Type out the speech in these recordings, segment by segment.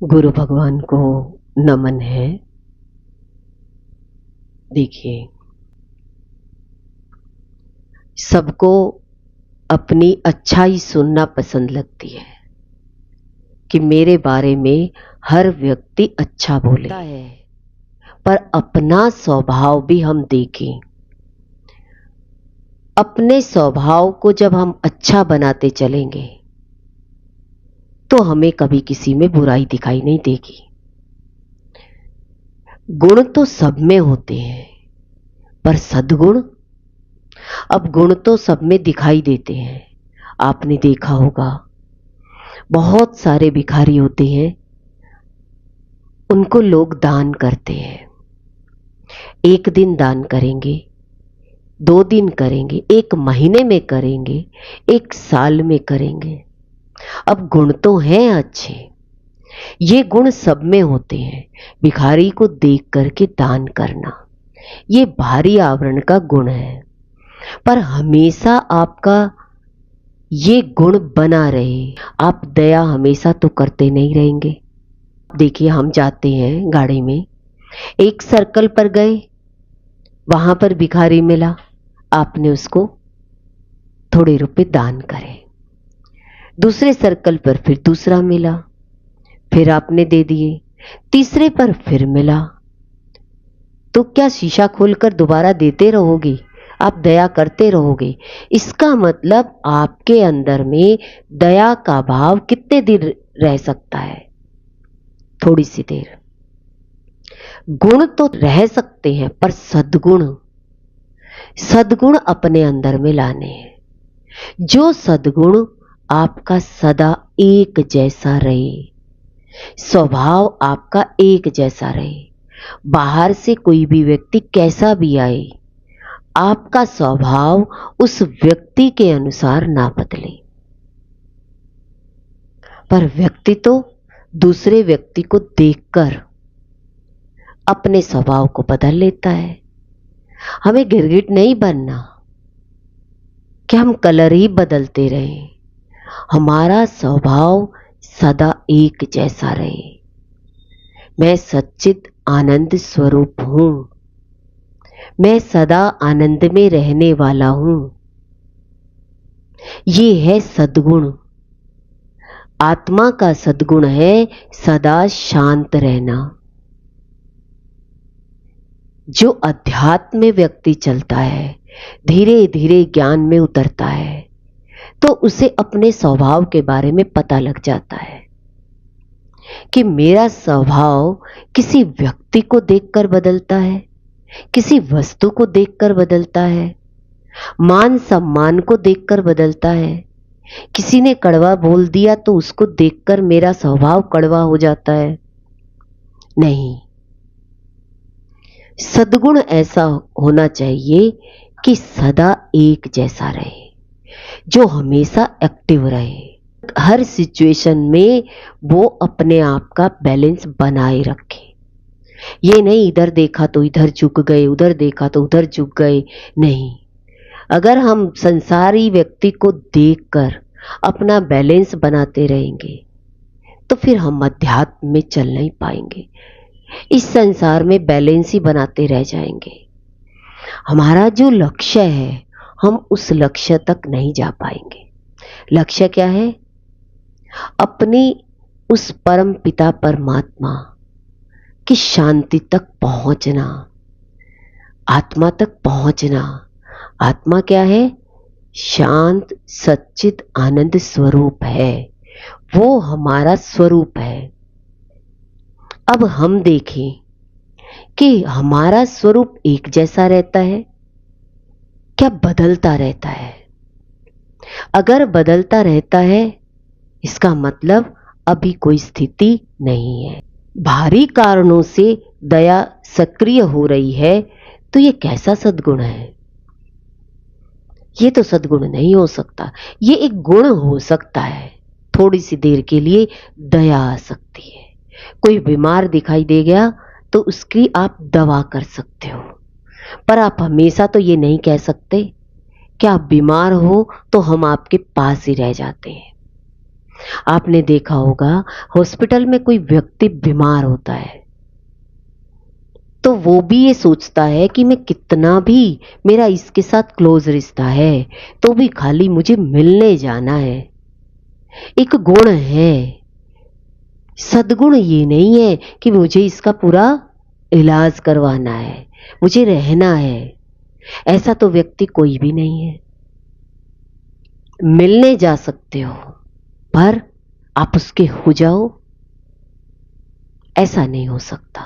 गुरु भगवान को नमन है। देखिए, सबको अपनी अच्छाई सुनना पसंद लगती है कि मेरे बारे में हर व्यक्ति अच्छा बोले है, पर अपना स्वभाव भी हम देखें। अपने स्वभाव को जब हम अच्छा बनाते चलेंगे तो हमें कभी किसी में बुराई दिखाई नहीं देगी। गुण तो सब में होते हैं, पर सद्गुण, अब गुण तो सब में दिखाई देते हैं। आपने देखा होगा बहुत सारे भिखारी होते हैं, उनको लोग दान करते हैं। एक दिन दान करेंगे, 2 दिन करेंगे, 1 महीने में करेंगे, 1 साल में करेंगे। अब गुण तो हैं अच्छे, ये गुण सब में होते हैं। भिखारी को देख करके दान करना, ये भारी आवरण का गुण है, पर हमेशा आपका ये गुण बना रहे। आप दया हमेशा तो करते नहीं रहेंगे। देखिए, हम जाते हैं गाड़ी में, एक सर्कल पर गए, वहां पर भिखारी मिला, आपने उसको थोड़े रुपए दान करे। दूसरे सर्कल पर फिर दूसरा मिला, फिर आपने दे दिए। तीसरे पर फिर मिला, तो क्या शीशा खोलकर दोबारा देते रहोगे? आप दया करते रहोगे। इसका मतलब आपके अंदर में दया का भाव कितने देर रह सकता है? थोड़ी सी देर। गुण तो रह सकते हैं, पर सद्गुण अपने अंदर में लाने हैं। जो सद्गुण आपका सदा एक जैसा रहे, स्वभाव आपका एक जैसा रहे। बाहर से कोई भी व्यक्ति कैसा भी आए, आपका स्वभाव उस व्यक्ति के अनुसार ना बदले। पर व्यक्ति तो दूसरे व्यक्ति को देखकर अपने स्वभाव को बदल लेता है। हमें गिरगिट नहीं बनना कि हम कलर ही बदलते रहें। हमारा स्वभाव सदा एक जैसा रहे। मैं सच्चित आनंद स्वरूप हूं, मैं सदा आनंद में रहने वाला हूं। ये है सद्गुण। आत्मा का सद्गुण है सदा शांत रहना। जो अध्यात्म में व्यक्ति चलता है, धीरे धीरे ज्ञान में उतरता है, तो उसे अपने स्वभाव के बारे में पता लग जाता है कि मेरा स्वभाव किसी व्यक्ति को देखकर बदलता है, किसी वस्तु को देखकर बदलता है, मान सम्मान को देखकर बदलता है। किसी ने कड़वा बोल दिया तो उसको देखकर मेरा स्वभाव कड़वा हो जाता है? नहीं। सद्गुण ऐसा होना चाहिए कि सदा एक जैसा रहे, जो हमेशा एक्टिव रहे। हर सिचुएशन में वो अपने आप का बैलेंस बनाए रखे। ये नहीं इधर देखा तो इधर झुक गए, उधर देखा तो उधर झुक गए। नहीं, अगर हम संसारी व्यक्ति को देखकर अपना बैलेंस बनाते रहेंगे तो फिर हम अध्यात्म में चल नहीं पाएंगे। इस संसार में बैलेंस ही बनाते रह जाएंगे। हमारा जो लक्ष्य है, हम उस लक्ष्य तक नहीं जा पाएंगे। लक्ष्य क्या है? अपनी उस परम पिता परमात्मा की शांति तक पहुंचना, आत्मा तक पहुंचना। आत्मा क्या है? शांत सच्चित आनंद स्वरूप है, वो हमारा स्वरूप है। अब हम देखें कि हमारा स्वरूप एक जैसा रहता है, क्या बदलता रहता है? अगर बदलता रहता है, इसका मतलब अभी कोई स्थिति नहीं है। भारी कारणों से दया सक्रिय हो रही है, तो ये कैसा सद्गुण है? ये तो सद्गुण नहीं हो सकता। ये एक गुण हो सकता है। थोड़ी सी देर के लिए दया आ सकती है। कोई बीमार दिखाई दे गया तो उसकी आप दवा कर सकते हो, पर आप हमेशा तो ये नहीं कह सकते कि आप बीमार हो तो हम आपके पास ही रह जाते हैं। आपने देखा होगा हॉस्पिटल में कोई व्यक्ति बीमार होता है तो वो भी ये सोचता है कि मैं कितना भी मेरा इसके साथ क्लोज रिश्ता है तो भी खाली मुझे मिलने जाना है। एक गुण है। सद्गुण ये नहीं है कि मुझे इसका पूरा इलाज करवाना है, मुझे रहना है। ऐसा तो व्यक्ति कोई भी नहीं है। मिलने जा सकते हो पर आप उसके हो जाओ, ऐसा नहीं हो सकता।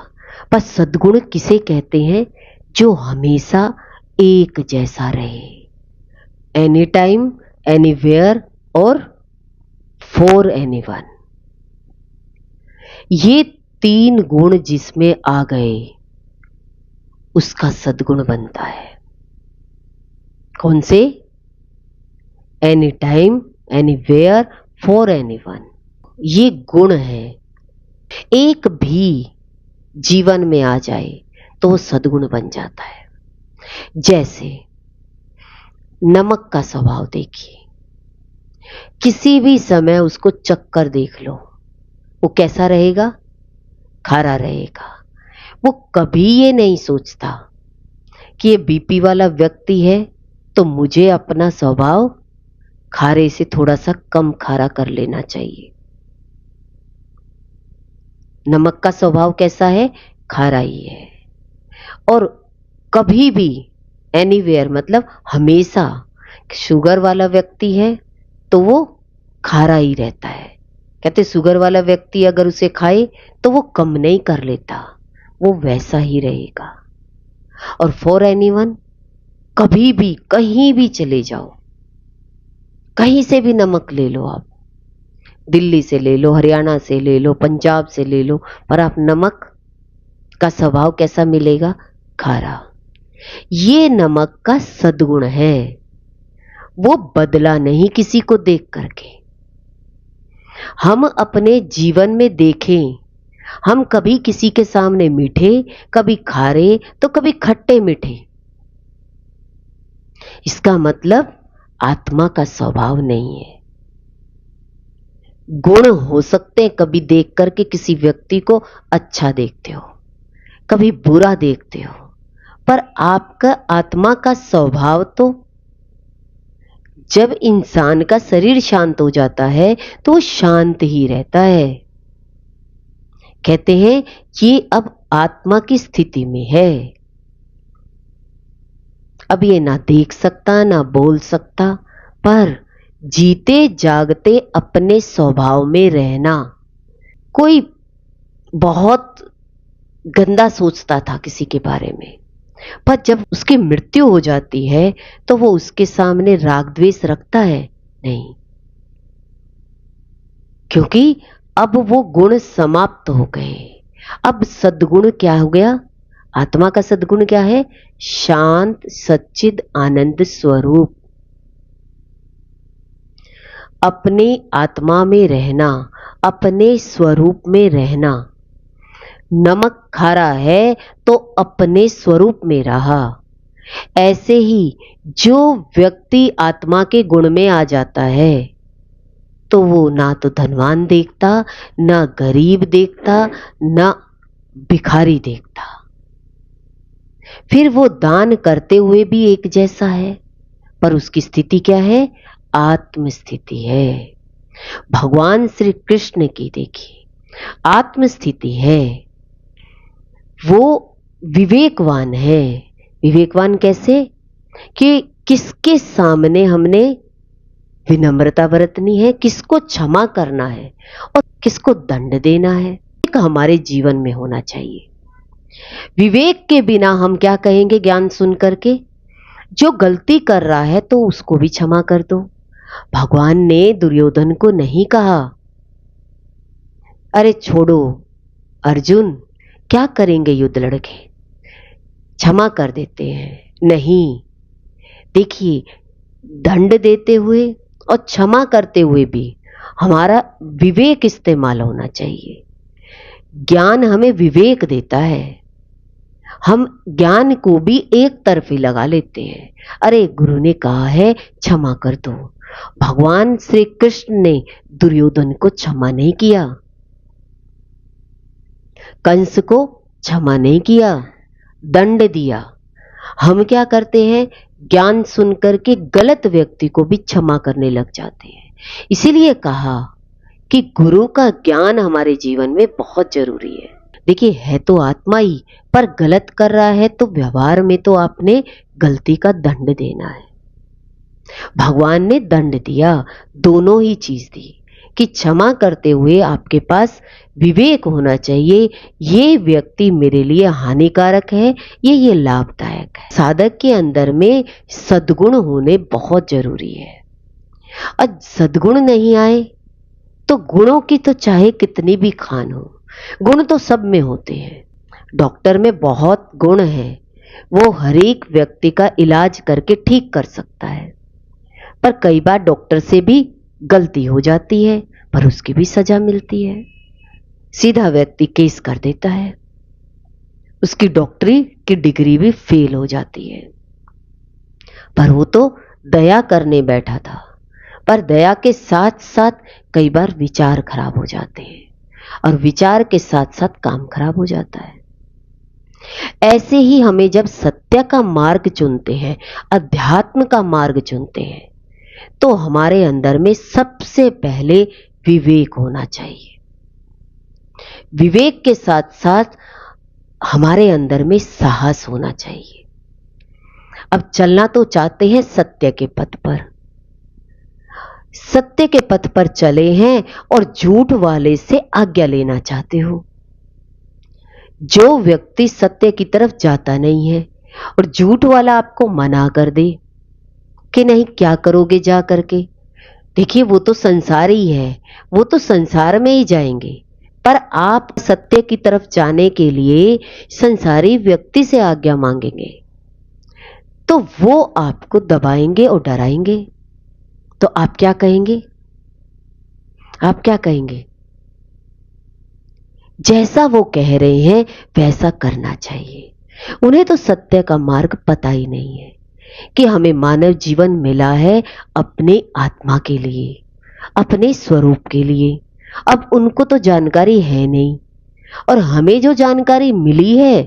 पर सद्गुण किसे कहते हैं? जो हमेशा एक जैसा रहे, एनी टाइम, एनीवेयर और फॉर एनीवन। ये 3 गुण जिसमें आ गए उसका सद्गुण बनता है। कौन से? Any time, anywhere, for anyone. ये गुण है। एक भी जीवन में आ जाए तो वो सद्गुण बन जाता है। जैसे नमक का स्वभाव देखिए, किसी भी समय उसको चक्कर देख लो, वो कैसा रहेगा? खारा रहेगा। वो कभी ये नहीं सोचता कि ये बीपी वाला व्यक्ति है तो मुझे अपना स्वभाव खारे से थोड़ा सा कम खारा कर लेना चाहिए। नमक का स्वभाव कैसा है? खारा ही है। और कभी भी एनीवेयर मतलब हमेशा, शुगर वाला व्यक्ति है तो वो खारा ही रहता है। कहते शुगर वाला व्यक्ति अगर उसे खाए तो वो कम नहीं कर लेता, वो वैसा ही रहेगा। और फॉर एनीवन, कभी भी कहीं भी चले जाओ, कहीं से भी नमक ले लो आप, दिल्ली से ले लो, हरियाणा से ले लो, पंजाब से ले लो, पर आप नमक का स्वभाव कैसा मिलेगा? खारा। ये नमक का सद्गुण है। वो बदला नहीं किसी को देख करके। हम अपने जीवन में देखें, हम कभी किसी के सामने मीठे, कभी खारे तो कभी खट्टे मीठे। इसका मतलब आत्मा का स्वभाव नहीं है। गुण हो सकते हैं, कभी देख करके किसी व्यक्ति को अच्छा देखते हो, कभी बुरा देखते हो, पर आपका आत्मा का स्वभाव तो, जब इंसान का शरीर शांत हो जाता है तो वो शांत ही रहता है। कहते हैं ये अब आत्मा की स्थिति में है। अब ये ना देख सकता ना बोल सकता, पर जीते जागते अपने स्वभाव में रहना। कोई बहुत गंदा सोचता था किसी के बारे में, पर जब उसकी मृत्यु हो जाती है तो वो उसके सामने राग द्वेष रखता है? नहीं, क्योंकि अब वो गुण समाप्त हो गए। अब सद्गुण क्या हो गया? आत्मा का सद्गुण क्या है? शांत सच्चिद आनंद स्वरूप। अपने आत्मा में रहना, अपने स्वरूप में रहना। नमक खारा है तो अपने स्वरूप में रहा। ऐसे ही जो व्यक्ति आत्मा के गुण में आ जाता है तो वो ना तो धनवान देखता, ना गरीब देखता, ना भिखारी देखता। फिर वो दान करते हुए भी एक जैसा है, पर उसकी स्थिति क्या है? आत्म स्थिति है। भगवान श्री कृष्ण की देखिए आत्म स्थिति है। वो विवेकवान है। विवेकवान कैसे? कि किसके सामने हमने विनम्रता बरतनी है, किसको क्षमा करना है और किसको दंड देना है, एक हमारे जीवन में होना चाहिए। विवेक के बिना हम क्या कहेंगे? ज्ञान सुन करके जो गलती कर रहा है तो उसको भी क्षमा कर दो। भगवान ने दुर्योधन को नहीं कहा अरे छोड़ो अर्जुन, क्या करेंगे युद्ध लड़के, क्षमा कर देते हैं। नहीं, देखिए दंड देते हुए और क्षमा करते हुए भी हमारा विवेक इस्तेमाल होना चाहिए। ज्ञान हमें विवेक देता है। हम ज्ञान को भी एक तरफी लगा लेते हैं। अरे गुरु ने कहा है क्षमा कर दो, भगवान श्री कृष्ण ने दुर्योधन को क्षमा नहीं किया, कंस को क्षमा नहीं किया, दंड दिया। हम क्या करते हैं, ज्ञान सुनकर के गलत व्यक्ति को भी क्षमा करने लग जाते हैं। इसीलिए कहा कि गुरु का ज्ञान हमारे जीवन में बहुत जरूरी है। देखिए, है तो आत्मा ही, पर गलत कर रहा है तो व्यवहार में तो आपने गलती का दंड देना है। भगवान ने दंड दिया, दोनों ही चीज दी कि क्षमा करते हुए आपके पास विवेक होना चाहिए, ये व्यक्ति मेरे लिए हानिकारक है, ये लाभदायक है। साधक के अंदर में सद्गुण होने बहुत जरूरी है। और सद्गुण नहीं आए तो गुणों की तो चाहे कितनी भी खान हो, गुण तो सब में होते हैं। डॉक्टर में बहुत गुण है, वो हर एक व्यक्ति का इलाज करके ठीक कर सकता है, पर कई बार डॉक्टर से भी गलती हो जाती है, पर उसकी भी सजा मिलती है। सीधा व्यक्ति केस कर देता है, उसकी डॉक्टरी की डिग्री भी फेल हो जाती है। पर वो तो दया करने बैठा था, पर दया के साथ साथ कई बार विचार खराब हो जाते हैं, और विचार के साथ साथ काम खराब हो जाता है। ऐसे ही हमें जब सत्य का मार्ग चुनते हैं, अध्यात्म का मार्ग चुनते हैं, तो हमारे अंदर में सबसे पहले विवेक होना चाहिए। विवेक के साथ साथ हमारे अंदर में साहस होना चाहिए। अब चलना तो चाहते हैं सत्य के पथ पर, सत्य के पथ पर चले हैं और झूठ वाले से आज्ञा लेना चाहते हो। जो व्यक्ति सत्य की तरफ जाता नहीं है और झूठ वाला आपको मना कर दे कि नहीं, क्या करोगे जा करके, देखिए वो तो संसारी है, वो तो संसार में ही जाएंगे, पर आप सत्य की तरफ जाने के लिए संसारी व्यक्ति से आज्ञा मांगेंगे तो वो आपको दबाएंगे और डराएंगे। तो आप क्या कहेंगे? आप क्या कहेंगे? जैसा वो कह रहे हैं वैसा करना चाहिए। उन्हें तो सत्य का मार्ग पता ही नहीं है कि हमें मानव जीवन मिला है अपने आत्मा के लिए, अपने स्वरूप के लिए। अब उनको तो जानकारी है नहीं, और हमें जो जानकारी मिली है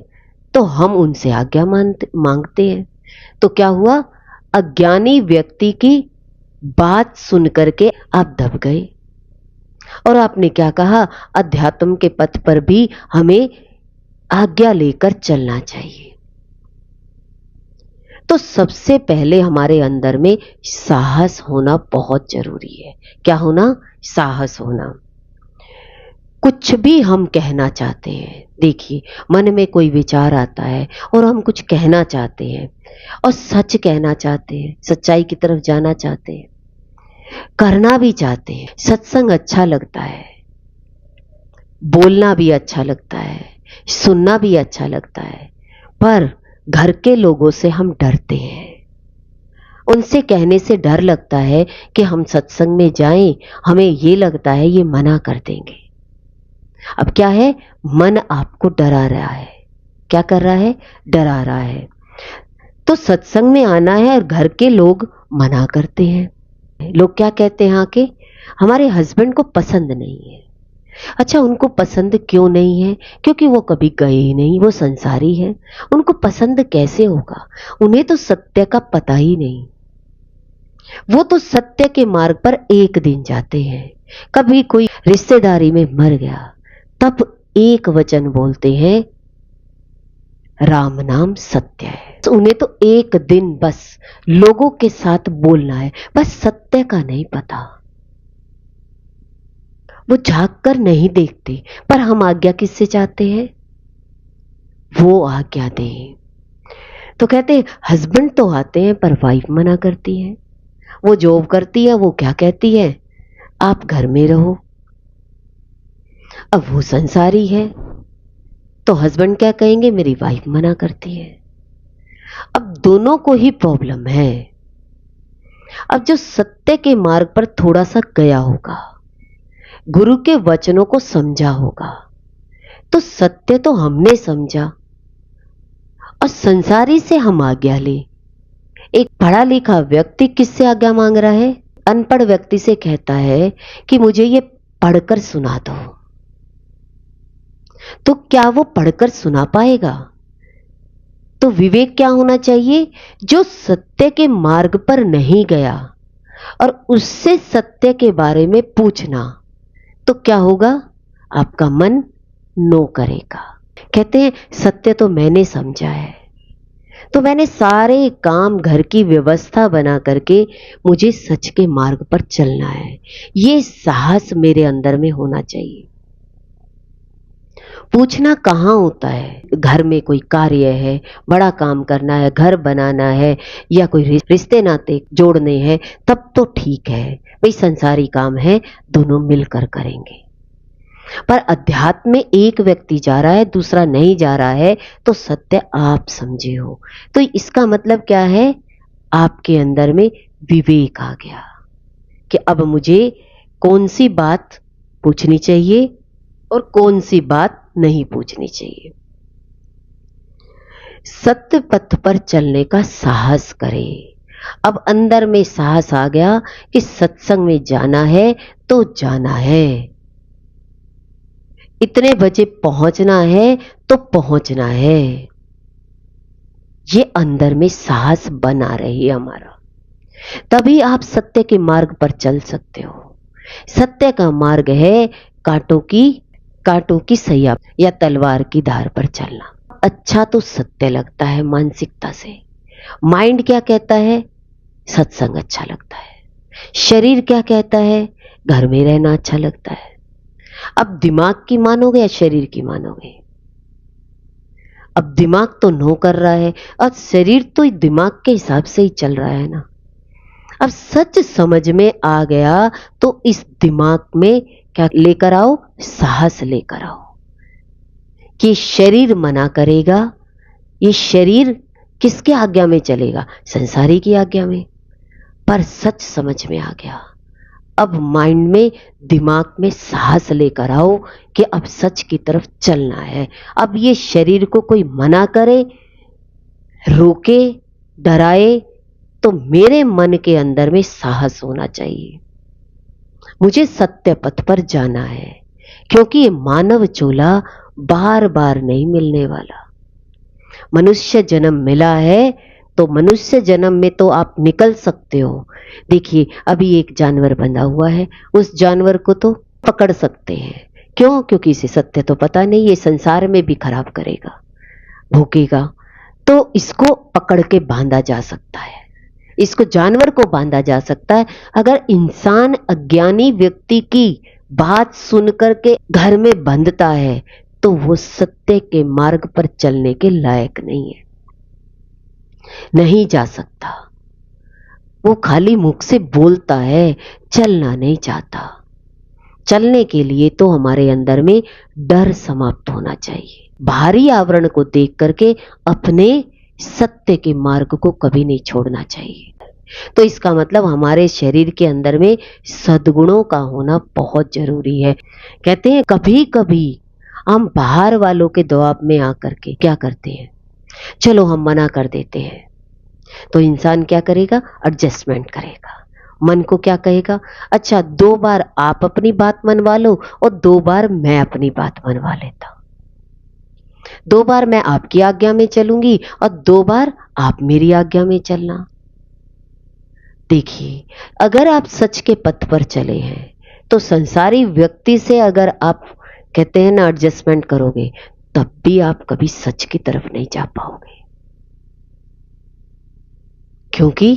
तो हम उनसे आज्ञा मांगते हैं। तो क्या हुआ? अज्ञानी व्यक्ति की बात सुन करके आप दब गए, और आपने क्या कहा? अध्यात्म के पथ पर भी हमें आज्ञा लेकर चलना चाहिए। तो सबसे पहले हमारे अंदर में साहस होना बहुत जरूरी है। क्या होना? साहस होना। कुछ भी हम कहना चाहते हैं, देखिए मन में कोई विचार आता है और हम कुछ कहना चाहते हैं और सच कहना चाहते हैं, सच्चाई की तरफ जाना चाहते हैं, करना भी चाहते हैं। सत्संग अच्छा लगता है, बोलना भी अच्छा लगता है, सुनना भी अच्छा लगता है, पर घर के लोगों से हम डरते हैं। उनसे कहने से डर लगता है कि हम सत्संग में जाएं, हमें ये लगता है ये मना कर देंगे। अब क्या है? मन आपको डरा रहा है। क्या कर रहा है? डरा रहा है। तो सत्संग में आना है और घर के लोग मना करते हैं। लोग क्या कहते हैं आके? हमारे हस्बैंड को पसंद नहीं है। अच्छा, उनको पसंद क्यों नहीं है? क्योंकि वो कभी गए ही नहीं, वो संसारी है, उनको पसंद कैसे होगा? उन्हें तो सत्य का पता ही नहीं। वो तो सत्य के मार्ग पर एक दिन जाते हैं। कभी कोई रिश्तेदारी में मर गया तब एक वचन बोलते हैं, राम नाम सत्य है। तो उन्हें तो एक दिन बस लोगों के साथ बोलना है, बस सत्य का नहीं पता। वो झांक कर नहीं देखते, पर हम आज्ञा किससे चाहते हैं? वो आज्ञा दे। तो कहते हैं हस्बैंड तो आते हैं पर वाइफ मना करती है। वो जॉब करती है, वो क्या कहती है? आप घर में रहो। अब वो संसारी है तो हस्बैंड क्या कहेंगे? मेरी वाइफ मना करती है। अब दोनों को ही प्रॉब्लम है। अब जो सत्य के मार्ग पर थोड़ा सा गया होगा, गुरु के वचनों को समझा होगा, तो सत्य तो हमने समझा, और संसारी से हम आज्ञा ले। एक पढ़ा लिखा व्यक्ति किससे आज्ञा मांग रहा है? अनपढ़ व्यक्ति से कहता है कि मुझे ये पढ़कर सुना दो, तो क्या वो पढ़कर सुना पाएगा? तो विवेक क्या होना चाहिए? जो सत्य के मार्ग पर नहीं गया और उससे सत्य के बारे में पूछना, तो क्या होगा? आपका मन नो करेगा। कहते हैं सत्य तो मैंने समझा है, तो मैंने सारे काम, घर की व्यवस्था बना करके मुझे सच के मार्ग पर चलना है, ये साहस मेरे अंदर में होना चाहिए। पूछना कहाँ होता है? घर में कोई कार्य है, बड़ा काम करना है, घर बनाना है, या कोई रिश्ते नाते जोड़ने हैं, तब तो ठीक है भाई, संसारी काम है, दोनों मिलकर करेंगे। पर अध्यात्म में एक व्यक्ति जा रहा है, दूसरा नहीं जा रहा है, तो सत्य आप समझे हो, तो इसका मतलब क्या है? आपके अंदर में विवेक आ गया कि अब मुझे कौन सी बात पूछनी चाहिए और कौन सी बात नहीं पूछनी चाहिए। सत्य पथ पर चलने का साहस करें। अब अंदर में साहस आ गया कि सत्संग में जाना है तो जाना है, इतने बजे पहुंचना है तो पहुंचना है, ये अंदर में साहस बना रही हमारा, तभी आप सत्य के मार्ग पर चल सकते हो। सत्य का मार्ग है कांटों की सैया या तलवार की धार पर चलना। अच्छा तो सत्य लगता है मानसिकता से, माइंड क्या कहता है? सत्संग अच्छा लगता है। शरीर क्या कहता है? घर में रहना अच्छा लगता है। अब दिमाग की मानोगे या शरीर की मानोगे? अब दिमाग तो नो कर रहा है और शरीर तो दिमाग के हिसाब से ही चल रहा है ना। अब सच समझ में आ गया तो इस दिमाग में क्या लेकर आओ? साहस लेकर आओ कि शरीर मना करेगा, ये शरीर किसके आज्ञा में चलेगा? संसारी की आज्ञा में। पर सच समझ में आ गया, अब माइंड में, दिमाग में साहस लेकर आओ कि अब सच की तरफ चलना है। अब ये शरीर को कोई मना करे, रोके, डराए, तो मेरे मन के अंदर में साहस होना चाहिए, मुझे सत्य पथ पर जाना है, क्योंकि ये मानव चोला बार बार नहीं मिलने वाला। मनुष्य जन्म मिला है तो मनुष्य जन्म में तो आप निकल सकते हो। देखिए अभी एक जानवर बंधा हुआ है, उस जानवर को तो पकड़ सकते हैं, क्यों? क्योंकि इसे सत्य तो पता नहीं, ये संसार में भी खराब करेगा, भूकेगा, तो इसको पकड़ के बांधा जा सकता है, इसको जानवर को बांधा जा सकता है। अगर इंसान अज्ञानी व्यक्ति की बात सुनकर के घर में बंधता है तो वो सत्य के मार्ग पर चलने के लायक नहीं है, नहीं जा सकता। वो खाली मुख से बोलता है, चलना नहीं चाहता। चलने के लिए तो हमारे अंदर में डर समाप्त होना चाहिए। बाहरी आवरण को देख करके अपने सत्य के मार्ग को कभी नहीं छोड़ना चाहिए। तो इसका मतलब हमारे शरीर के अंदर में सद्गुणों का होना बहुत जरूरी है। कहते हैं कभी कभी हम बाहर वालों के दबाव में आकर के क्या करते हैं, चलो हम मना कर देते हैं, तो इंसान क्या करेगा? एडजस्टमेंट करेगा। मन को क्या कहेगा? अच्छा 2 बार आप अपनी बात मनवा लो और 2 बार मैं अपनी बात मनवा लेता हूं, 2 बार मैं आपकी आज्ञा में चलूंगी और 2 बार आप मेरी आज्ञा में चलना। देखिए अगर आप सच के पथ पर चले हैं तो संसारी व्यक्ति से अगर आप कहते हैं ना एडजस्टमेंट करोगे, तब भी आप कभी सच की तरफ नहीं जा पाओगे, क्योंकि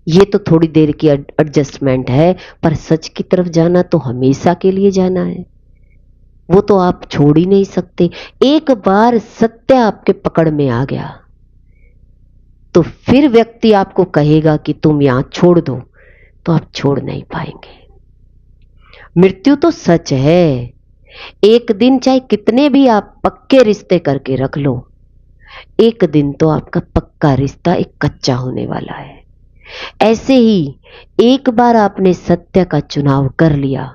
ये तो थोड़ी देर की एडजस्टमेंट है, पर सच की तरफ जाना तो हमेशा के लिए जाना है, वो तो आप छोड़ ही नहीं सकते। एक बार सत्य आपके पकड़ में आ गया तो फिर व्यक्ति आपको कहेगा कि तुम यहां छोड़ दो, तो आप छोड़ नहीं पाएंगे। मृत्यु तो सच है, एक दिन चाहे कितने भी आप पक्के रिश्ते करके रख लो, एक दिन तो आपका पक्का रिश्ता एक कच्चा होने वाला है। ऐसे ही एक बार आपने सत्य का चुनाव कर लिया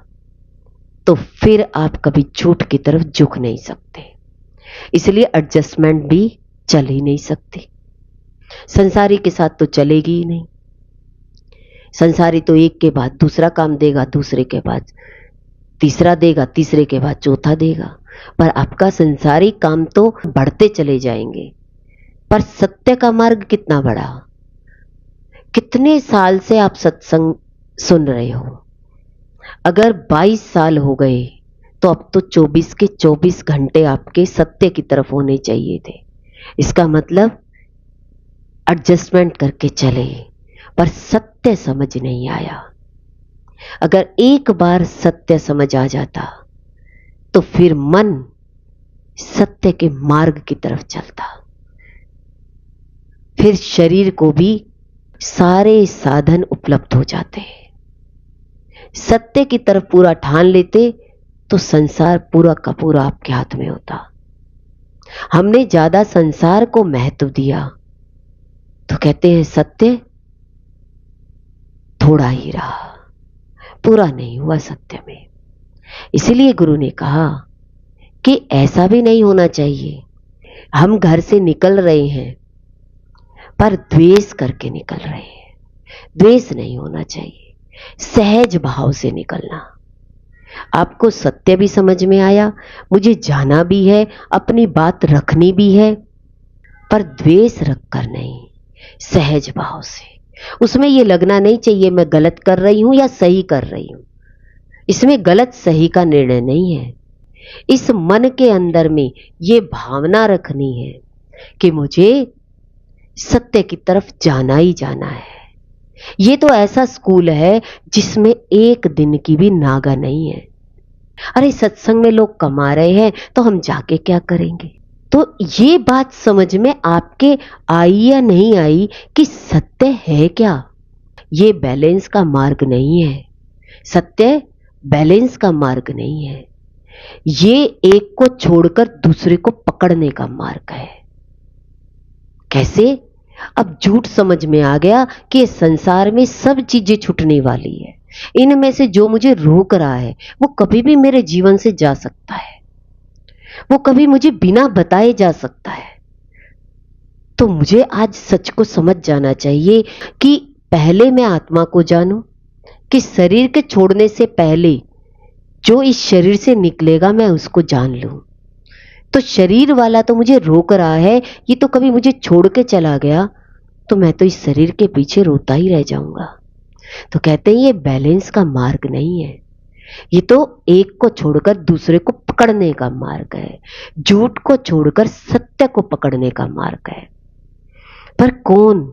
तो फिर आप कभी झूठ की तरफ झुक नहीं सकते, इसलिए एडजस्टमेंट भी चल ही नहीं सकती, संसारी के साथ तो चलेगी ही नहीं। संसारी तो एक के बाद दूसरा काम देगा, दूसरे के बाद तीसरा देगा, तीसरे के बाद चौथा देगा, पर आपका संसारी काम तो बढ़ते चले जाएंगे। पर सत्य का मार्ग कितना बड़ा। कितने साल से आप सत्संग सुन रहे हो? अगर 22 साल हो गए तो अब तो 24 के 24 घंटे आपके सत्य की तरफ होने चाहिए थे। इसका मतलब एडजस्टमेंट करके चले, पर सत्य समझ नहीं आया। अगर एक बार सत्य समझ आ जाता तो फिर मन सत्य के मार्ग की तरफ चलता, फिर शरीर को भी सारे साधन उपलब्ध हो जाते। सत्य की तरफ पूरा ठान लेते तो संसार पूरा का पूरा आपके हाथ में होता। हमने ज्यादा संसार को महत्व दिया तो कहते हैं सत्य थोड़ा ही रहा, पूरा नहीं हुआ सत्य में। इसीलिए गुरु ने कहा कि ऐसा भी नहीं होना चाहिए। हम घर से निकल रहे हैं पर द्वेष करके निकल रहे हैं। द्वेष नहीं होना चाहिए, सहज भाव से निकलना। आपको सत्य भी समझ में आया, मुझे जाना भी है, अपनी बात रखनी भी है, पर द्वेष रखकर नहीं, सहज भाव से। उसमें यह लगना नहीं चाहिए मैं गलत कर रही हूं या सही कर रही हूं। इसमें गलत सही का निर्णय नहीं है। इस मन के अंदर में यह भावना रखनी है कि मुझे सत्य की तरफ जाना ही जाना है। ये तो ऐसा स्कूल है जिसमें एक दिन की भी नागा नहीं है। अरे सत्संग में लोग कमा रहे हैं तो हम जाके क्या करेंगे? तो ये बात समझ में आपके आई या नहीं आई कि सत्य है क्या? ये बैलेंस का मार्ग नहीं है। सत्य बैलेंस का मार्ग नहीं है। ये एक को छोड़कर दूसरे को पकड़ने का मार्ग है। कैसे? अब झूठ समझ में आ गया कि संसार में सब चीजें छूटने वाली है। इनमें से जो मुझे रोक रहा है वो कभी भी मेरे जीवन से जा सकता है, वो कभी मुझे बिना बताए जा सकता है। तो मुझे आज सच को समझ जाना चाहिए कि पहले मैं आत्मा को जानूं, कि शरीर के छोड़ने से पहले जो इस शरीर से निकलेगा मैं उसको जान लूं। तो शरीर वाला तो मुझे रोक रहा है, ये तो कभी मुझे छोड़ के चला गया तो मैं तो इस शरीर के पीछे रोता ही रह जाऊंगा। तो कहते हैं ये बैलेंस का मार्ग नहीं है, ये तो एक को छोड़कर दूसरे को पकड़ने का मार्ग है। झूठ को छोड़कर सत्य को पकड़ने का मार्ग है। पर कौन?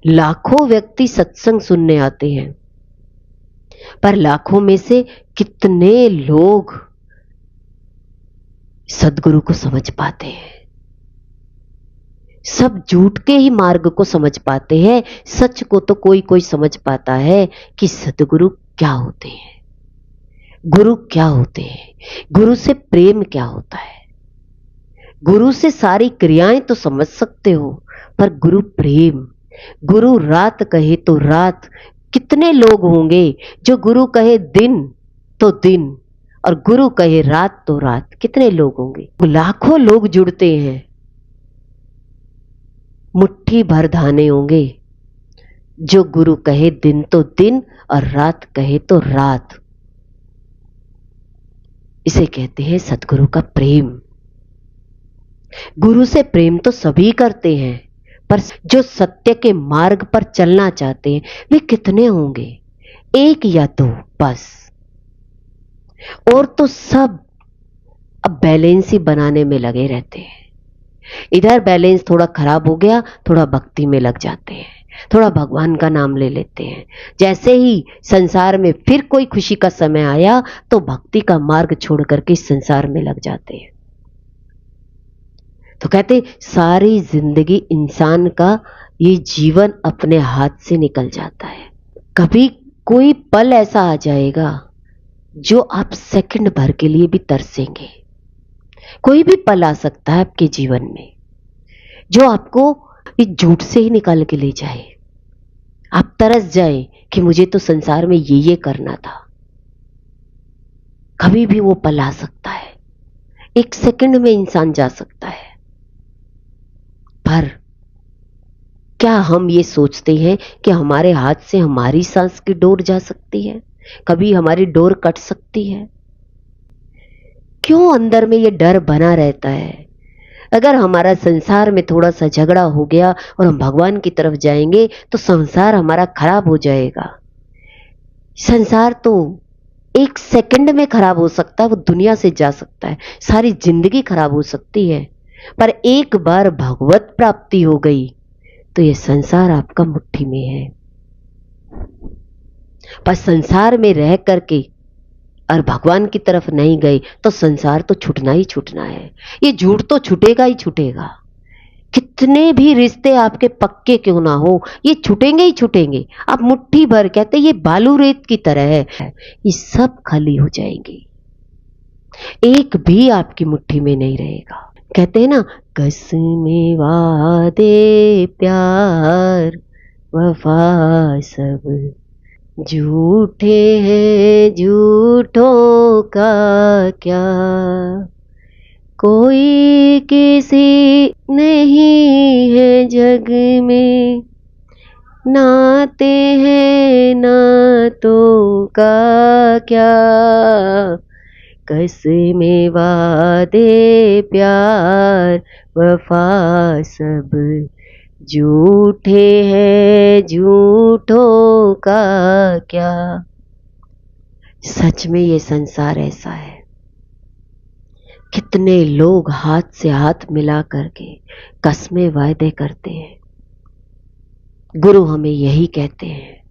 लाखों व्यक्ति सत्संग सुनने आते हैं, पर लाखों में से कितने लोग सद्गुरु को समझ पाते हैं? सब झूठ के ही मार्ग को समझ पाते हैं। सच को तो कोई कोई समझ पाता है कि सद्गुरु क्या होते हैं, गुरु क्या होते हैं, गुरु से प्रेम क्या होता है। गुरु से सारी क्रियाएं तो समझ सकते हो, पर गुरु प्रेम, गुरु रात कहे तो रात। कितने लोग होंगे जो गुरु कहे दिन तो दिन और गुरु कहे रात तो रात? कितने लोग होंगे? लाखों लोग जुड़ते हैं, मुट्ठी भर धाने होंगे जो गुरु कहे दिन तो दिन और रात कहे तो रात। इसे कहते हैं सद्गुरु का प्रेम। गुरु से प्रेम तो सभी करते हैं, पर जो सत्य के मार्ग पर चलना चाहते हैं वे कितने होंगे? एक या दो बस। और तो सब अब बैलेंस ही बनाने में लगे रहते हैं। इधर बैलेंस थोड़ा खराब हो गया, थोड़ा भक्ति में लग जाते हैं, थोड़ा भगवान का नाम ले लेते हैं। जैसे ही संसार में फिर कोई खुशी का समय आया तो भक्ति का मार्ग छोड़ करके संसार में लग जाते हैं। तो कहते सारी जिंदगी इंसान का ये जीवन अपने हाथ से निकल जाता है। कभी कोई पल ऐसा आ जाएगा जो आप सेकंड भर के लिए भी तरसेंगे। कोई भी पल आ सकता है आपके जीवन में जो आपको इस झूठ से ही निकाल के ले जाए। आप तरस जाए कि मुझे तो संसार में ये करना था। कभी भी वो पल आ सकता है, एक सेकंड में इंसान जा सकता है। पर क्या हम ये सोचते हैं कि हमारे हाथ से हमारी सांस की डोर जा सकती है? कभी हमारी डोर कट सकती है? क्यों अंदर में ये डर बना रहता है? अगर हमारा संसार में थोड़ा सा झगड़ा हो गया और हम भगवान की तरफ जाएंगे तो संसार हमारा खराब हो जाएगा। संसार तो एक सेकंड में खराब हो सकता है, वो दुनिया से जा सकता है, सारी जिंदगी खराब हो सकती है। पर एक बार भगवत प्राप्ति हो गई तो ये संसार आपका मुट्ठी में है। पर संसार में रह करके और भगवान की तरफ नहीं गए तो संसार तो छूटना ही छूटना है। ये झूठ तो छूटेगा ही छूटेगा। कितने भी रिश्ते आपके पक्के क्यों ना हो, ये छूटेंगे ही छूटेंगे। आप मुट्ठी भर, कहते ये बालू रेत की तरह है, ये सब खाली हो जाएंगे, एक भी आपकी मुट्ठी में नहीं रहेगा। कहते हैं ना, कसमें वादे प्यार वफा सब झूठे हैं, झूठों का क्या कोई किसी नहीं है जग में, नाते हैं नातों का क्या, कसमें वादे प्यार वफा सब झूठे हैं, झूठों का क्या। सच में ये संसार ऐसा है। कितने लोग हाथ से हाथ मिला करके कसमें वायदे करते हैं। गुरु हमें यही कहते हैं,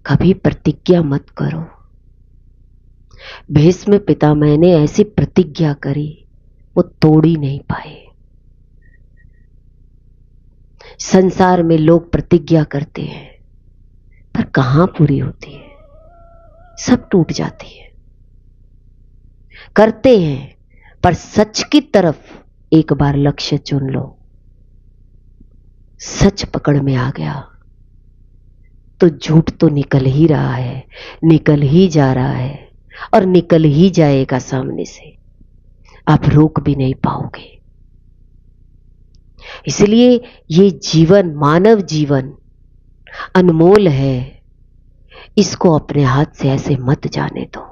कभी प्रतिज्ञा मत करो। भीष्म पितामह ने ऐसी प्रतिज्ञा करी, वो तोड़ ही नहीं पाए। संसार में लोग प्रतिज्ञा करते हैं पर कहां पूरी होती है, सब टूट जाती है। करते हैं पर सच की तरफ एक बार लक्ष्य चुन लो, सच पकड़ में आ गया तो झूठ तो निकल ही रहा है, निकल ही जा रहा है और निकल ही जाएगा सामने से, आप रोक भी नहीं पाओगे। इसलिए ये जीवन, मानव जीवन अनमोल है, इसको अपने हाथ से ऐसे मत जाने दो,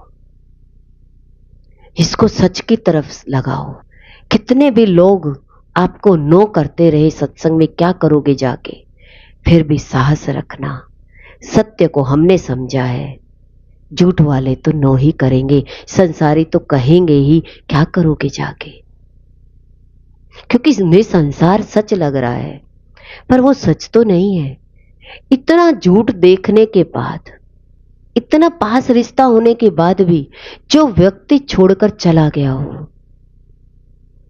इसको सच की तरफ लगाओ। कितने भी लोग आपको नो करते रहे सत्संग में, क्या करोगे जाके, फिर भी साहस रखना। सत्य को हमने समझा है, झूठ वाले तो नो ही करेंगे, संसारी तो कहेंगे ही क्या करोगे जाके, क्योंकि इन्हें संसार सच लग रहा है पर वो सच तो नहीं है। इतना झूठ देखने के बाद, इतना पास रिश्ता होने के बाद भी जो व्यक्ति छोड़कर चला गया हो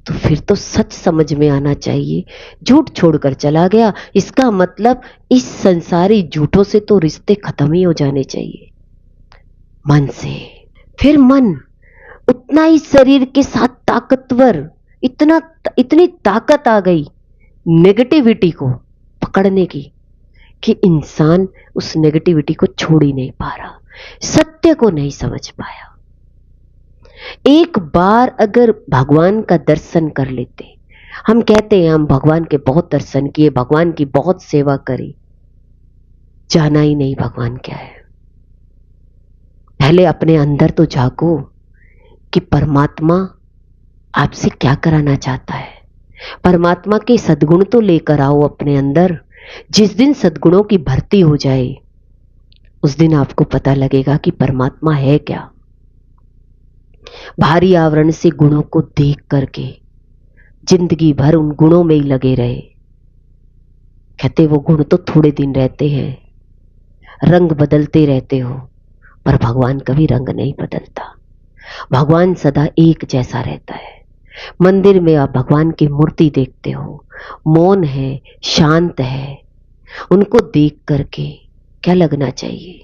तो फिर तो सच समझ में आना चाहिए। झूठ छोड़कर चला गया, इसका मतलब इस संसारी झूठों से तो रिश्ते खत्म ही हो जाने चाहिए मन से। फिर मन उतना ही शरीर के साथ ताकतवर, इतनी ताकत आ गई नेगेटिविटी को पकड़ने की कि इंसान उस नेगेटिविटी को छोड़ ही नहीं पा रहा, सत्य को नहीं समझ पाया। एक बार अगर भगवान का दर्शन कर लेते, हम कहते हैं हम भगवान के बहुत दर्शन किए, भगवान की बहुत सेवा करी, जाना ही नहीं भगवान क्या है। पहले अपने अंदर तो झांको कि परमात्मा आपसे क्या कराना चाहता है। परमात्मा के सद्गुण तो लेकर आओ अपने अंदर। जिस दिन सद्गुणों की भर्ती हो जाए उस दिन आपको पता लगेगा कि परमात्मा है क्या। भारी आवरण से गुणों को देख करके जिंदगी भर उन गुणों में ही लगे रहे, कहते वो गुण तो थोड़े दिन रहते हैं, रंग बदलते रहते हो, पर भगवान कभी रंग नहीं बदलता। भगवान सदा एक जैसा रहता है। मंदिर में आप भगवान की मूर्ति देखते हो, मौन है, शांत है, उनको देख करके क्या लगना चाहिए,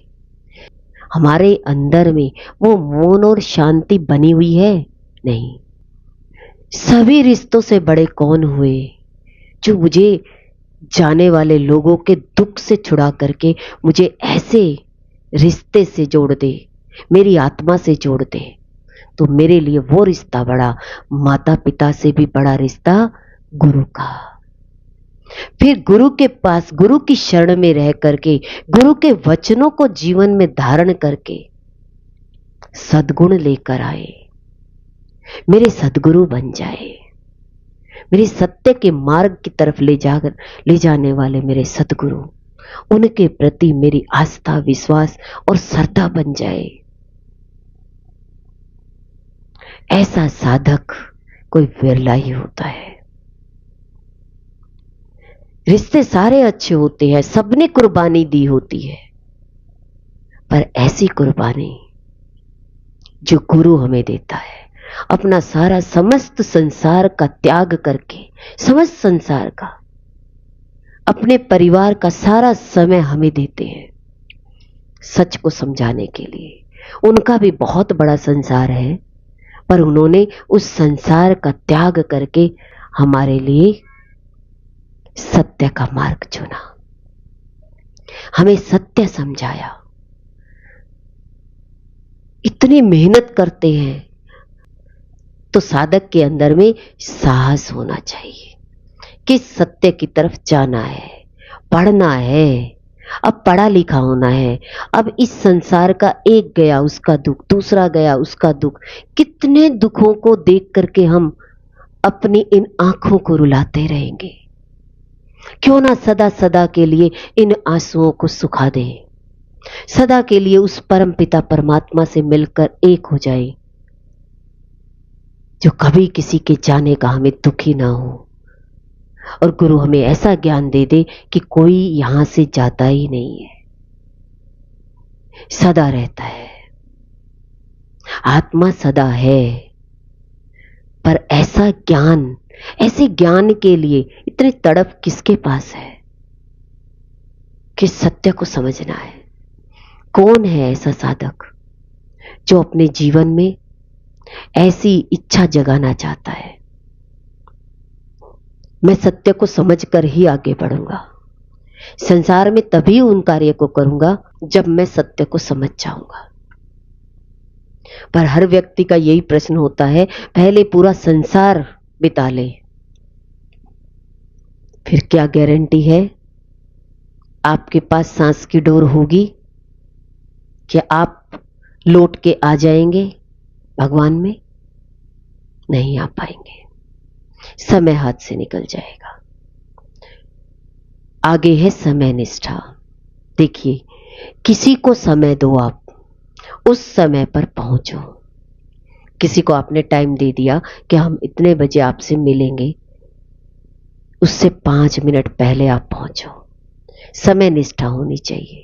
हमारे अंदर में वो मौन और शांति बनी हुई है? नहीं। सभी रिश्तों से बड़े कौन हुए जो मुझे जाने वाले लोगों के दुख से छुड़ा करके मुझे ऐसे रिश्ते से जोड़ दे, मेरी आत्मा से जोड़ दे। तो मेरे लिए वो रिश्ता बड़ा, माता पिता से भी बड़ा रिश्ता गुरु का। फिर गुरु के पास, गुरु की शरण में रह करके, गुरु के वचनों को जीवन में धारण करके सद्गुण लेकर आए, मेरे सद्गुरु बन जाए, मेरे सत्य के मार्ग की तरफ ले जाने वाले मेरे सद्गुरु, उनके प्रति मेरी आस्था, विश्वास और श्रद्धा बन जाए। ऐसा साधक कोई विरला ही होता है। रिश्ते सारे अच्छे होते हैं, सबने कुर्बानी दी होती है, पर ऐसी कुर्बानी जो गुरु हमें देता है, अपना सारा समस्त संसार का त्याग करके, समस्त संसार का, अपने परिवार का सारा समय हमें देते हैं सच को समझाने के लिए। उनका भी बहुत बड़ा संसार है, पर उन्होंने उस संसार का त्याग करके हमारे लिए सत्य का मार्ग चुना, हमें सत्य समझाया। इतनी मेहनत करते हैं तो साधक के अंदर में साहस होना चाहिए कि सत्य की तरफ जाना है, पढ़ना है, अब पढ़ा लिखा होना है। अब इस संसार का एक गया उसका दुख, दूसरा गया उसका दुख, कितने दुखों को देख करके हम अपनी इन आंखों को रुलाते रहेंगे। क्यों ना सदा सदा के लिए इन आंसुओं को सुखा दें, सदा के लिए उस परम पिता परमात्मा से मिलकर एक हो जाए, जो कभी किसी के जाने का हमें दुखी ना हो। और गुरु हमें ऐसा ज्ञान दे दे कि कोई यहां से जाता ही नहीं है, सदा रहता है, आत्मा सदा है। पर ऐसा ज्ञान, ऐसे ज्ञान के लिए इतनी तड़प किसके पास है कि सत्य को समझना है। कौन है ऐसा साधक जो अपने जीवन में ऐसी इच्छा जगाना चाहता है, मैं सत्य को समझकर ही आगे बढ़ूंगा, संसार में तभी उन कार्य को करूंगा जब मैं सत्य को समझ जाऊंगा। पर हर व्यक्ति का यही प्रश्न होता है, पहले पूरा संसार बिता ले, फिर क्या गारंटी है आपके पास सांस की डोर होगी कि आप लौट के आ जाएंगे भगवान में? नहीं आ पाएंगे, समय हाथ से निकल जाएगा। आगे है समय निष्ठा। देखिए, किसी को समय दो, आप उस समय पर पहुंचो। किसी को आपने टाइम दे दिया कि हम इतने बजे आपसे मिलेंगे, उससे 5 मिनट पहले आप पहुंचो। समय निष्ठा होनी चाहिए।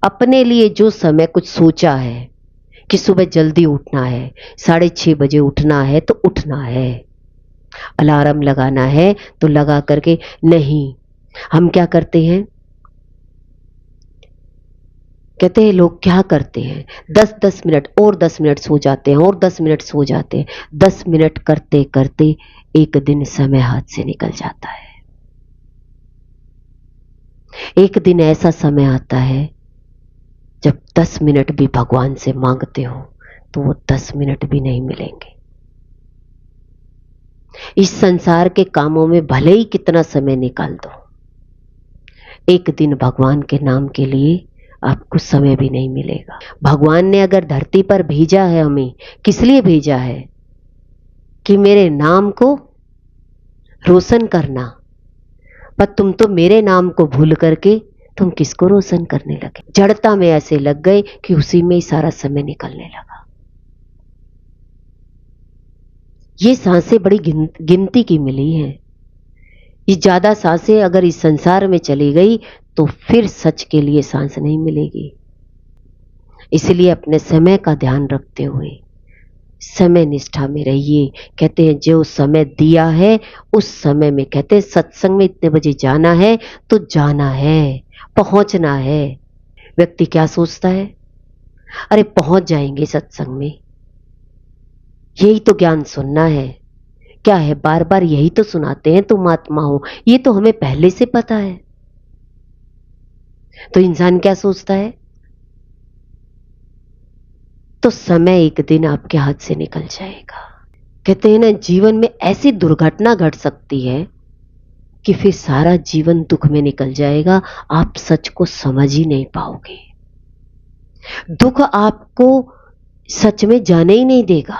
अपने लिए जो समय कुछ सोचा है कि सुबह जल्दी उठना है, 6:30 बजे उठना है तो उठना है, अलार्म लगाना है तो लगा करके नहीं। हम क्या करते हैं, कहते हैं लोग क्या करते हैं, 10-10 मिनट और 10 मिनट सो जाते हैं और 10 मिनट सो जाते हैं। 10 मिनट करते करते एक दिन समय हाथ से निकल जाता है। एक दिन ऐसा समय आता है जब 10 मिनट भी भगवान से मांगते हो तो वो 10 मिनट भी नहीं मिलेंगे। इस संसार के कामों में भले ही कितना समय निकाल दो, एक दिन भगवान के नाम के लिए आपको समय भी नहीं मिलेगा। भगवान ने अगर धरती पर भेजा है हमें, किस लिए भेजा है? कि मेरे नाम को रोशन करना। पर तुम तो मेरे नाम को भूल करके तुम किसको रोशन करने लगे? जड़ता में ऐसे लग गए कि उसी में ही सारा समय निकलने लगा। ये सांसें बड़ी गिनती की मिली हैं। ये ज्यादा सांसें अगर इस संसार में चली गई तो फिर सच के लिए सांस नहीं मिलेगी। इसलिए अपने समय का ध्यान रखते हुए समय निष्ठा में रहिए। कहते हैं जो समय दिया है उस समय में, कहते हैं सत्संग में इतने बजे जाना है तो जाना है, पहुंचना है। व्यक्ति क्या सोचता है, अरे पहुंच जाएंगे सत्संग में, यही तो ज्ञान सुनना है। क्या है, बार बार यही तो सुनाते हैं तुम आत्मा हो, ये तो हमें पहले से पता है। तो इंसान क्या सोचता है, तो समय एक दिन आपके हाथ से निकल जाएगा। कहते हैं ना, जीवन में ऐसी दुर्घटना घट सकती है कि फिर सारा जीवन दुख में निकल जाएगा, आप सच को समझ ही नहीं पाओगे। दुख आपको सच में जाने ही नहीं देगा।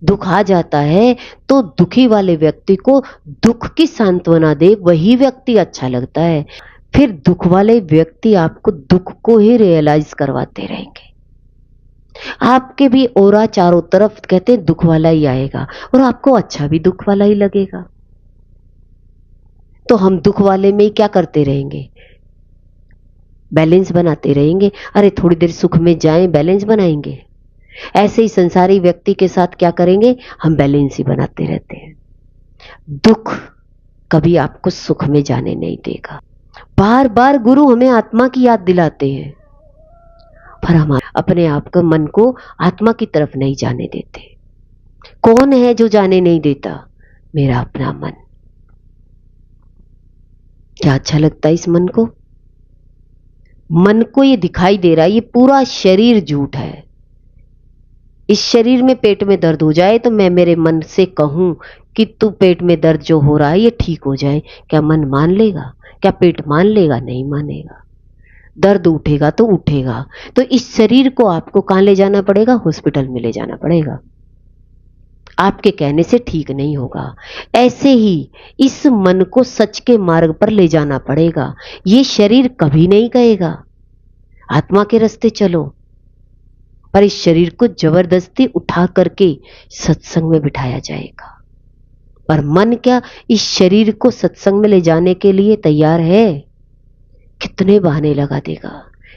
दुख आ जाता है तो दुखी वाले व्यक्ति को दुख की सांत्वना दे, वही व्यक्ति अच्छा लगता है। फिर दुख वाले व्यक्ति आपको दुख को ही रियलाइज करवाते रहेंगे। आपके भी ओरा चारों तरफ कहते हैं दुख वाला ही आएगा, और आपको अच्छा भी दुख वाला ही लगेगा। तो हम दुख वाले में ही क्या करते रहेंगे? बैलेंस बनाते रहेंगे। अरे थोड़ी देर सुख में जाएं, बैलेंस बनाएंगे। ऐसे ही संसारी व्यक्ति के साथ क्या करेंगे? हम बैलेंस ही बनाते रहते हैं। दुख कभी आपको सुख में जाने नहीं देगा। बार बार गुरु हमें आत्मा की याद दिलाते हैं, पर हम अपने आप को, मन को आत्मा की तरफ नहीं जाने देते। कौन है जो जाने नहीं देता? मेरा अपना मन। क्या अच्छा लगता है इस मन को? मन को ये दिखाई दे रहा है ये पूरा शरीर झूठ है। इस शरीर में पेट में दर्द हो जाए तो मैं मेरे मन से कहूं कि तू पेट में दर्द जो हो रहा है ये ठीक हो जाए, क्या मन मान लेगा? क्या पेट मान लेगा? नहीं मानेगा। दर्द उठेगा तो उठेगा। तो इस शरीर को आपको कहां ले जाना पड़ेगा? हॉस्पिटल में ले जाना पड़ेगा। आपके कहने से ठीक नहीं होगा। ऐसे ही इस मन को सच के मार्ग पर ले जाना पड़ेगा। ये शरीर कभी नहीं कहेगा आत्मा के रास्ते चलो, पर इस शरीर को जबरदस्ती उठा करके सत्संग में बिठाया जाएगा। पर मन क्या इस शरीर को सत्संग में ले जाने के लिए तैयार है? कितने बहाने लगा देगा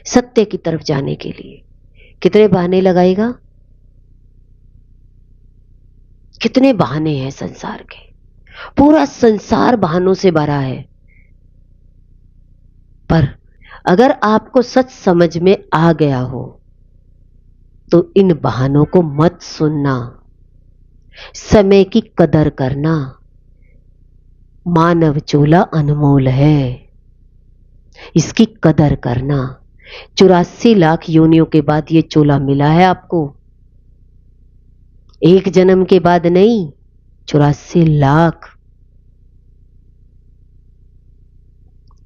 सत्य की तरफ जाने के लिए। कितने बहाने लगाएगा? कितने बहाने हैं संसार के। पूरा संसार बहानों से भरा है। पर अगर आपको सच समझ में आ गया हो तो इन बहानों को मत सुनना। समय की कदर करना। मानव चोला अनमोल है, इसकी कदर करना। 84 लाख योनियों के बाद ये चोला मिला है आपको। एक जन्म के बाद नहीं, 84 लाख।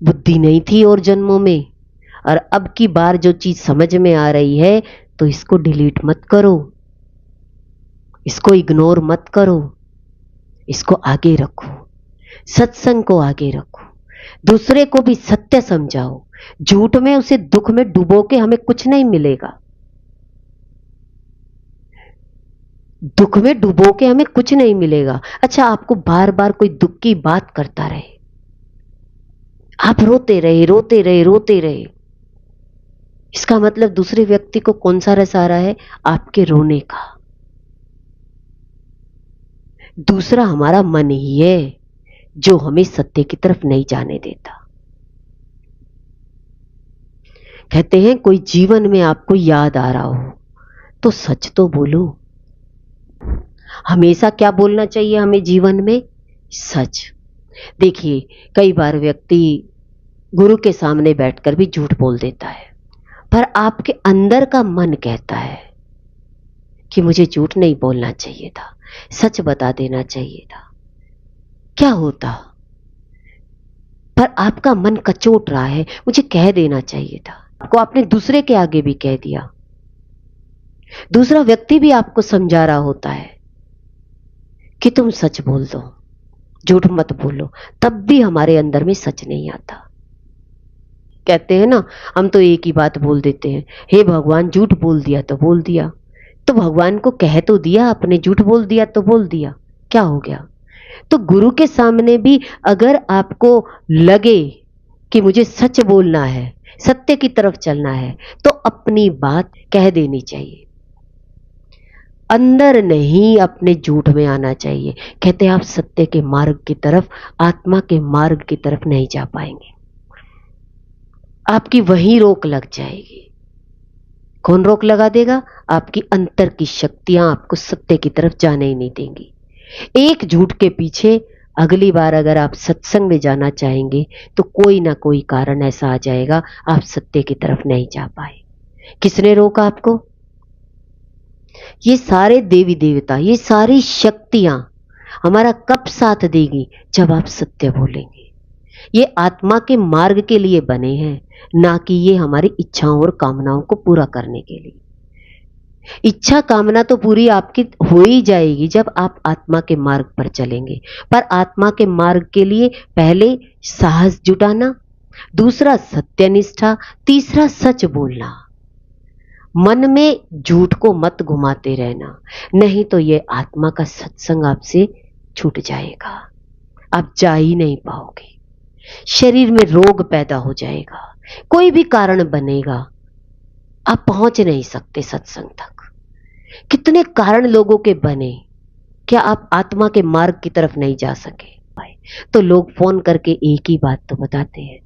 बुद्धि नहीं थी और जन्मों में, और अब की बार जो चीज समझ में आ रही है तो इसको डिलीट मत करो, इसको इग्नोर मत करो, इसको आगे रखो। सत्संग को आगे रखो। दूसरे को भी सत्य समझाओ। झूठ में उसे दुख में डुबो के हमें कुछ नहीं मिलेगा। दुख में डुबो के हमें कुछ नहीं मिलेगा। अच्छा, आपको बार बार कोई दुख की बात करता रहे, आप रोते रहे रोते रहे रोते रहे, इसका मतलब दूसरे व्यक्ति को कौन सा रस आ रहा है? आपके रोने का। दूसरा हमारा मन ही है जो हमें सत्य की तरफ नहीं जाने देता। कहते हैं कोई जीवन में आपको याद आ रहा हो तो सच तो बोलो। हमेशा क्या बोलना चाहिए हमें जीवन में? सच। देखिए, कई बार व्यक्ति गुरु के सामने बैठकर भी झूठ बोल देता है, पर आपके अंदर का मन कहता है कि मुझे झूठ नहीं बोलना चाहिए था, सच बता देना चाहिए था। क्या होता? पर आपका मन कचोट रहा है, मुझे कह देना चाहिए था। आपको आपने दूसरे के आगे भी कह दिया। दूसरा व्यक्ति भी आपको समझा रहा होता है कि तुम सच बोल दो, झूठ मत बोलो, तब भी हमारे अंदर में सच नहीं आता। कहते हैं ना, हम तो एक ही बात बोल देते हैं, हे भगवान झूठ बोल दिया तो बोल दिया। तो भगवान को कह तो दिया आपने, झूठ बोल दिया तो बोल दिया, क्या हो गया? तो गुरु के सामने भी अगर आपको लगे कि मुझे सच बोलना है, सत्य की तरफ चलना है, तो अपनी बात कह देनी चाहिए। अंदर नहीं अपने झूठ में आना चाहिए। कहते हैं आप सत्य के मार्ग की तरफ, आत्मा के मार्ग की तरफ नहीं जा पाएंगे, आपकी वहीं रोक लग जाएगी। कौन रोक लगा देगा? आपकी अंतर की शक्तियां आपको सत्य की तरफ जाने ही नहीं देंगी। एक झूठ के पीछे अगली बार अगर आप सत्संग में जाना चाहेंगे तो कोई ना कोई कारण ऐसा आ जाएगा, आप सत्य की तरफ नहीं जा पाए। किसने रोका आपको? ये सारे देवी देवता, ये सारी शक्तियां हमारा कब साथ देगी? जब आप सत्य बोलेंगे। ये आत्मा के मार्ग के लिए बने हैं, ना कि ये हमारी इच्छाओं और कामनाओं को पूरा करने के लिए। इच्छा कामना तो पूरी आपकी हो ही जाएगी जब आप आत्मा के मार्ग पर चलेंगे, पर आत्मा के मार्ग के लिए पहले साहस जुटाना, दूसरा सत्यनिष्ठा, तीसरा सच बोलना। मन में झूठ को मत घुमाते रहना, नहीं तो ये आत्मा का सत्संग आपसे छूट जाएगा, आप जा ही नहीं पाओगे। शरीर में रोग पैदा हो जाएगा, कोई भी कारण बनेगा, आप पहुंच नहीं सकते सत्संग तक। कितने कारण लोगों के बने, क्या आप आत्मा के मार्ग की तरफ नहीं जा सके? तो लोग फोन करके एक ही बात तो बताते हैं,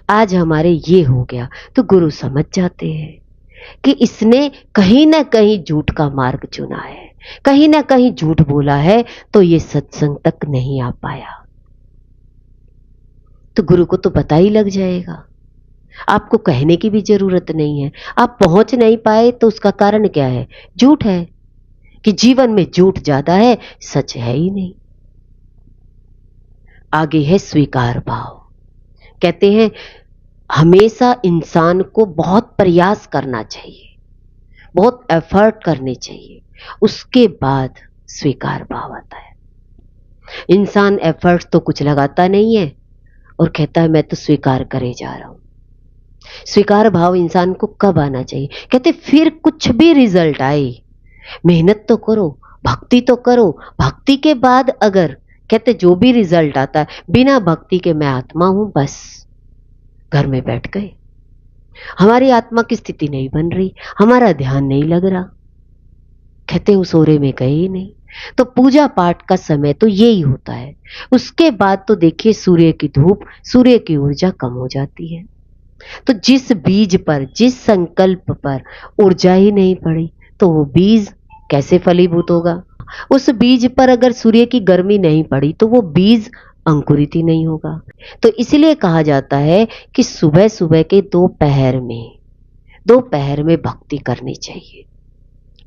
आज हमारे ये हो गया, तो गुरु समझ जाते हैं कि इसने कहीं ना कहीं झूठ का मार्ग चुना है, कहीं ना कहीं झूठ बोला है, तो ये सत्संग तक नहीं आ पाया। तो गुरु को तो पता ही लग जाएगा, आपको कहने की भी जरूरत नहीं है। आप पहुंच नहीं पाए तो उसका कारण क्या है? झूठ है, कि जीवन में झूठ ज्यादा है, सच है ही नहीं। आगे है स्वीकार भाव। कहते हैं हमेशा इंसान को बहुत प्रयास करना चाहिए, बहुत एफर्ट करने चाहिए, उसके बाद स्वीकार भाव आता है। इंसान एफर्ट तो कुछ लगाता नहीं है और कहता है मैं तो स्वीकार करे जा रहा हूं। स्वीकार भाव इंसान को कब आना चाहिए? कहते फिर कुछ भी रिजल्ट आए, मेहनत तो करो, भक्ति तो करो, भक्ति के बाद अगर कहते जो भी रिजल्ट आता है, बिना भक्ति के मैं आत्मा हूं, बस घर में बैठ गए। हमारी आत्मा की स्थिति नहीं बन रही, हमारा ध्यान नहीं लग रहा, कहते उस ओरे में गए ही नहीं। तो पूजा पाठ का समय तो यही होता है, उसके बाद तो देखिए सूर्य की धूप, सूर्य की ऊर्जा कम हो जाती है। तो जिस बीज पर, जिस संकल्प पर ऊर्जा ही नहीं पड़ी, तो वो बीज कैसे फलीभूत होगा? उस बीज पर अगर सूर्य की गर्मी नहीं पड़ी तो वो बीज अंकुरित ही नहीं होगा। तो इसलिए कहा जाता है कि सुबह सुबह के दोपहर में भक्ति करनी चाहिए।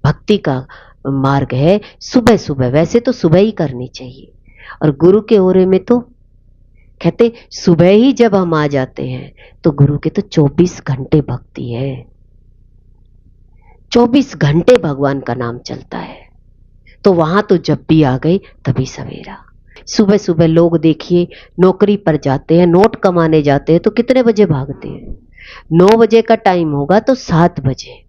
भक्ति का मार्ग है सुबह सुबह, वैसे तो सुबह ही करनी चाहिए, और गुरु के ओरे में तो कहते सुबह ही जब हम आ जाते हैं तो गुरु के तो 24 घंटे भक्ति है, 24 घंटे भगवान का नाम चलता है। तो वहां तो जब भी आ गए तभी सवेरा। सुबह सुबह लोग देखिए नौकरी पर जाते हैं, नोट कमाने जाते हैं, तो कितने बजे भागते हैं? 9 बजे का टाइम होगा तो 7 बजे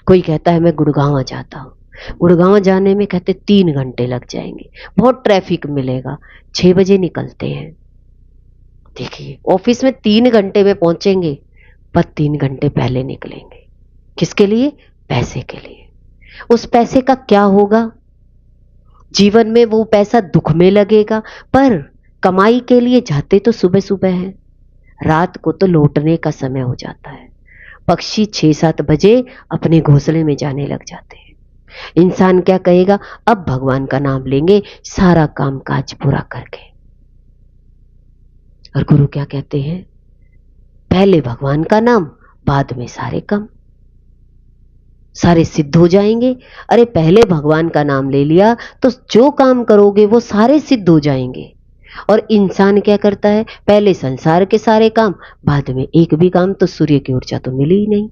कोई कहता है मैं गुड़गांव जाता हूँ, गुड़गांव जाने में कहते 3 घंटे लग जाएंगे, बहुत ट्रैफिक मिलेगा, 6 बजे निकलते हैं। देखिए ऑफिस में 3 घंटे में पहुंचेंगे, पर 3 घंटे पहले निकलेंगे। किसके लिए? पैसे के लिए। उस पैसे का क्या होगा? जीवन में वो पैसा दुख में लगेगा, पर कमाई के लिए जाते तो सुबह सुबह है, रात को तो लौटने का समय हो जाता है। पक्षी 6-7 बजे अपने घोंसले में जाने लग जाते हैं। इंसान क्या कहेगा? अब भगवान का नाम लेंगे सारा काम काज पूरा करके। और गुरु क्या कहते हैं? पहले भगवान का नाम, बाद में सारे काम, सारे सिद्ध हो जाएंगे। अरे पहले भगवान का नाम ले लिया तो जो काम करोगे वो सारे सिद्ध हो जाएंगे। और इंसान क्या करता है? पहले संसार के सारे काम, बाद में एक भी काम, तो सूर्य की ऊर्जा तो मिली ही नहीं,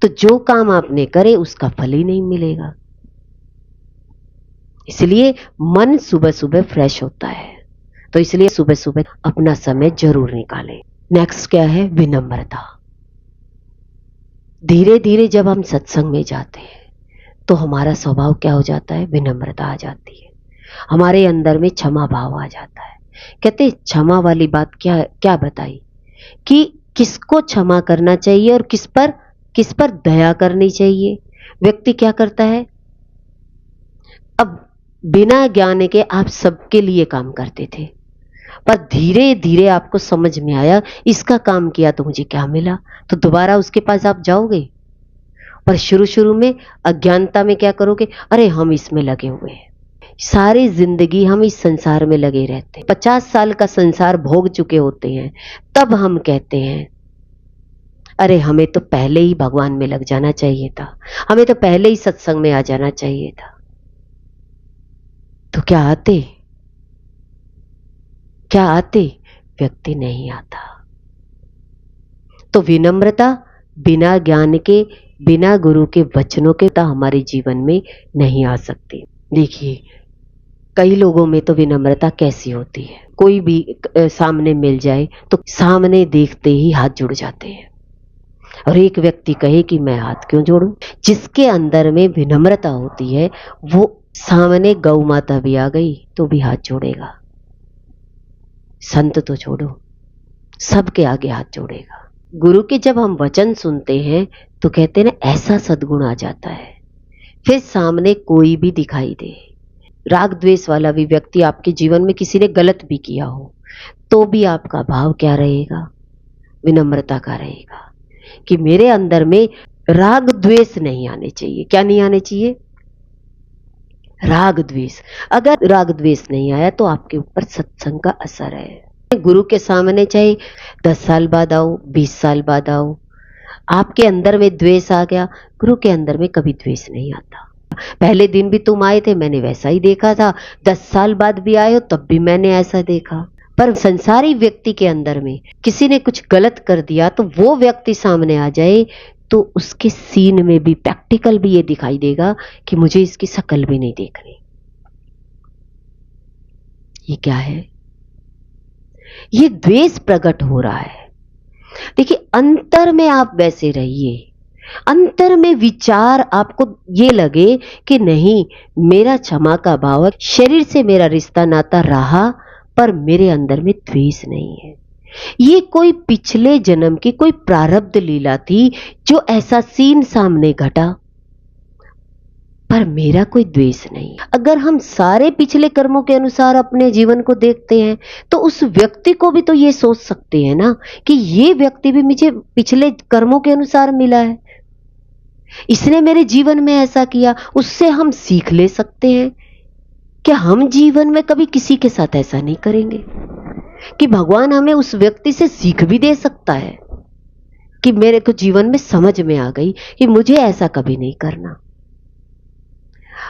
तो जो काम आपने करे उसका फल ही नहीं मिलेगा। इसलिए मन सुबह सुबह फ्रेश होता है, तो इसलिए सुबह सुबह अपना समय जरूर निकालें। नेक्स्ट क्या है? विनम्रता। धीरे धीरे जब हम सत्संग में जाते हैं तो हमारा स्वभाव क्या हो जाता है? विनम्रता आ जाती है, हमारे अंदर में क्षमा भाव आ जाता है। कहते क्षमा वाली बात क्या क्या बताई कि किसको क्षमा करना चाहिए और किस पर दया करनी चाहिए। व्यक्ति क्या करता है? अब बिना ज्ञान के आप सबके लिए काम करते थे, पर धीरे धीरे आपको समझ में आया इसका काम किया तो मुझे क्या मिला, तो दोबारा उसके पास आप जाओगे। पर शुरू शुरू में अज्ञानता में क्या करोगे? अरे हम इसमें लगे हुए हैं, सारी जिंदगी हम इस संसार में लगे रहते हैं, 50 साल का संसार भोग चुके होते हैं, तब हम कहते हैं अरे हमें तो पहले ही भगवान में लग जाना चाहिए था, हमें तो पहले ही सत्संग में आ जाना चाहिए था। तो क्या आते? क्या आते? व्यक्ति नहीं आता। तो विनम्रता बिना ज्ञान के, बिना गुरु के वचनों के हमारे जीवन में नहीं आ सकती। देखिए, कई लोगों में तो विनम्रता कैसी होती है, कोई भी सामने मिल जाए तो सामने देखते ही हाथ जुड़ जाते हैं, और एक व्यक्ति कहे कि मैं हाथ क्यों जोड़ूं। जिसके अंदर में विनम्रता होती है वो सामने गौ माता भी आ गई तो भी हाथ जोड़ेगा, संत तो छोड़ो, सबके आगे हाथ जोड़ेगा। गुरु के जब हम वचन सुनते हैं तो कहते हैं ना, ऐसा सद्गुण आ जाता है। फिर सामने कोई भी दिखाई दे, राग द्वेष वाला भी व्यक्ति आपके जीवन में किसी ने गलत भी किया हो तो भी आपका भाव क्या रहेगा? विनम्रता का रहेगा कि मेरे अंदर में राग द्वेष नहीं आने चाहिए। क्या नहीं आने चाहिए? राग द्वेष। अगर राग द्वेष नहीं आया तो आपके ऊपर सत्संग का असर है। गुरु के सामने चाहे 10 साल बाद आओ, 20 साल बाद आओ, आपके अंदर में द्वेष आ गया, गुरु के अंदर में कभी द्वेष नहीं आता। पहले दिन भी तुम आए थे, मैंने वैसा ही देखा था, 10 साल बाद भी आए हो तब भी मैंने ऐसा देखा। पर संसारी व्यक्ति के अंदर में किसी ने कुछ गलत कर दिया तो वो व्यक्ति सामने आ जाए तो उसके सीन में भी, प्रैक्टिकल भी ये दिखाई देगा कि मुझे इसकी शक्ल भी नहीं देखनी। ये क्या है? ये द्वेष प्रकट हो रहा है। देखिए, अंतर में आप वैसे रहिए, अंतर में विचार आपको ये लगे कि नहीं, मेरा क्षमा का भाव है, शरीर से मेरा रिश्ता नाता रहा पर मेरे अंदर में द्वेष नहीं है। ये कोई पिछले जन्म की कोई प्रारब्ध लीला थी जो ऐसा सीन सामने घटा, पर मेरा कोई द्वेष नहीं। अगर हम सारे पिछले कर्मों के अनुसार अपने जीवन को देखते हैं तो उस व्यक्ति को भी तो ये सोच सकते हैं ना कि ये व्यक्ति भी मुझे पिछले कर्मों के अनुसार मिला है, इसने मेरे जीवन में ऐसा किया, उससे हम सीख ले सकते हैं कि हम जीवन में कभी किसी के साथ ऐसा नहीं करेंगे, कि भगवान हमें उस व्यक्ति से सीख भी दे सकता है कि मेरे को जीवन में समझ में आ गई कि मुझे ऐसा कभी नहीं करना।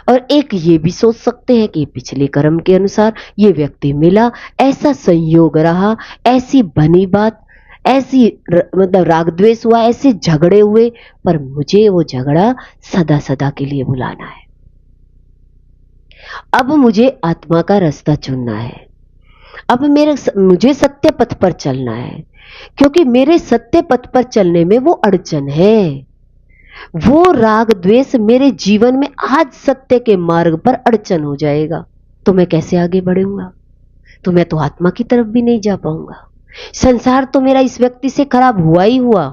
और एक ये भी सोच सकते हैं कि पिछले कर्म के अनुसार ये व्यक्ति मिला, ऐसा संयोग रहा, ऐसी बनी बात, ऐसी मतलब राग द्वेष हुआ, ऐसे झगड़े हुए, पर मुझे वो झगड़ा सदा सदा के लिए भुलाना है। अब मुझे आत्मा का रास्ता चुनना है, अब मुझे सत्य पथ पर चलना है, क्योंकि मेरे सत्य पथ पर चलने में वो अड़चन है, वो राग द्वेष मेरे जीवन में आज सत्य के मार्ग पर अड़चन हो जाएगा तो मैं कैसे आगे बढ़ूंगा? तो मैं तो आत्मा की तरफ भी नहीं जा पाऊंगा। संसार तो मेरा इस व्यक्ति से खराब हुआ ही हुआ,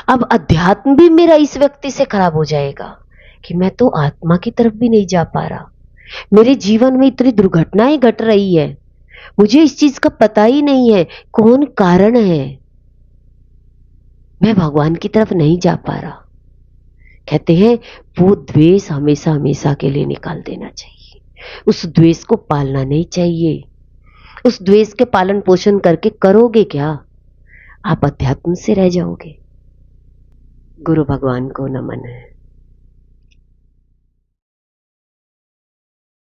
अब अध्यात्म भी मेरा इस व्यक्ति से खराब हो जाएगा कि मैं तो आत्मा की तरफ भी नहीं जा पा रहा। मेरे जीवन में इतनी दुर्घटनाएं घट रही है, मुझे इस चीज का पता ही नहीं है कौन कारण है, मैं भगवान की तरफ नहीं जा पा रहा। कहते हैं वो द्वेष हमेशा हमेशा के लिए निकाल देना चाहिए, उस द्वेष को पालना नहीं चाहिए। उस द्वेष के पालन पोषण करके करोगे क्या? आप अध्यात्म से रह जाओगे। गुरु भगवान को नमन है।